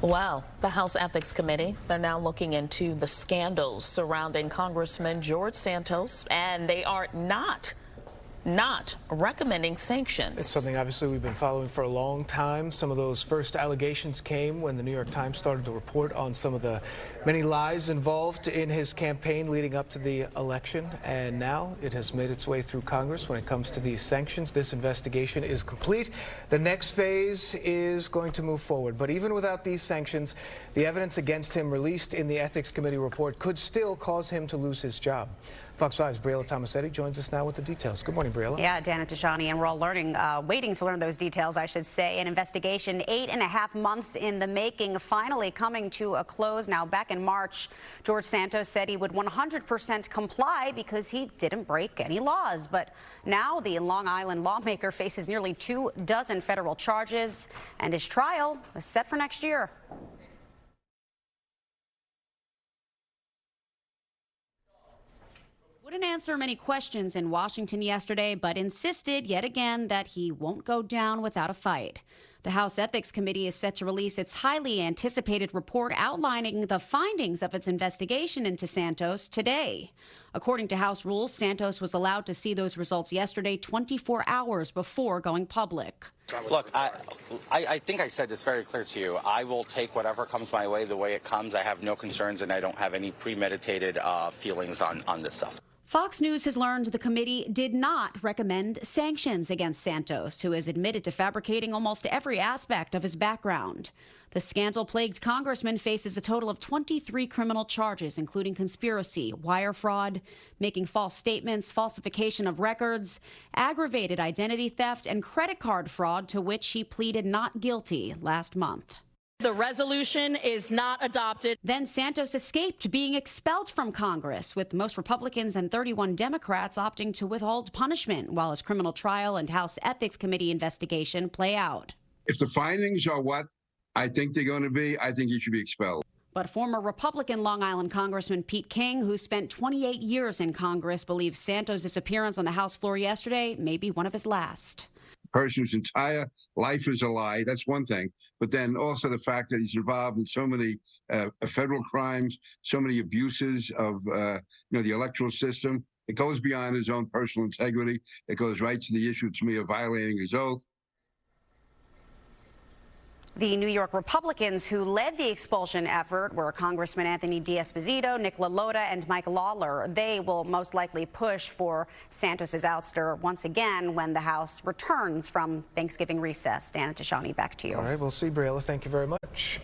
Well, the House Ethics Committee, they're now looking into the scandals surrounding Congressman Geroge Santos, and they are not recommending sanctions. It's something obviously we've been following for a long time. Some of those first allegations came when the New York Times started to report on some of the many lies involved in his campaign leading up to the election. And now it has made its way through Congress when it comes to these sanctions. This investigation is complete. The next phase is going to move forward. But even without these sanctions, the evidence against him released in the Ethics Committee report could still cause him to lose his job. Fox 5's Briella Tomassetti joins us now with the details. Good morning, Briella. Yeah, Dan and Tashani, and we're all waiting to learn those details, I should say. An investigation 8.5 months in the making, finally coming to a close. Now, back in March, Geroge Santos said he would 100% comply because he didn't break any laws. But now the Long Island lawmaker faces nearly 24 federal charges, and his trial is set for next year. Wouldn't answer many questions in Washington yesterday, but insisted yet again that he won't go down without a fight. The House Ethics Committee is set to release its highly anticipated report outlining the findings of its investigation into Santos today. According to House rules, Santos was allowed to see those results yesterday, 24 hours before going public. Look, I think I said this very clear to you. I will take whatever comes my way the way it comes. I have no concerns, and I don't have any premeditated feelings on this stuff. Fox News has learned the committee did not recommend sanctions against Santos, who has admitted to fabricating almost every aspect of his background. The scandal-plagued congressman faces a total of 23 criminal charges, including conspiracy, wire fraud, making false statements, falsification of records, aggravated identity theft, and credit card fraud, to which he pleaded not guilty last month. The resolution is not adopted. Then Santos escaped being expelled from Congress, with most Republicans and 31 Democrats opting to withhold punishment while his criminal trial and House Ethics Committee investigation play out. If the findings are what I think they're going to be, I think he should be expelled. But former Republican Long Island Congressman Pete King, who spent 28 years in Congress, believes Santos' appearance on the House floor yesterday may be one of his last. Person whose entire life is a lie, that's one thing. But then also the fact that he's involved in so many federal crimes, so many abuses of the electoral system. It goes beyond his own personal integrity. It goes right to the issue, to me, of violating his oath. The New York Republicans who led the expulsion effort were Congressman Anthony D'Esposito, Nick LaLota, and Mike Lawler. They will most likely push for Santos' ouster once again when the House returns from Thanksgiving recess. Dan and Tashani, back to you. All right, we'll see, Briella. Thank you very much.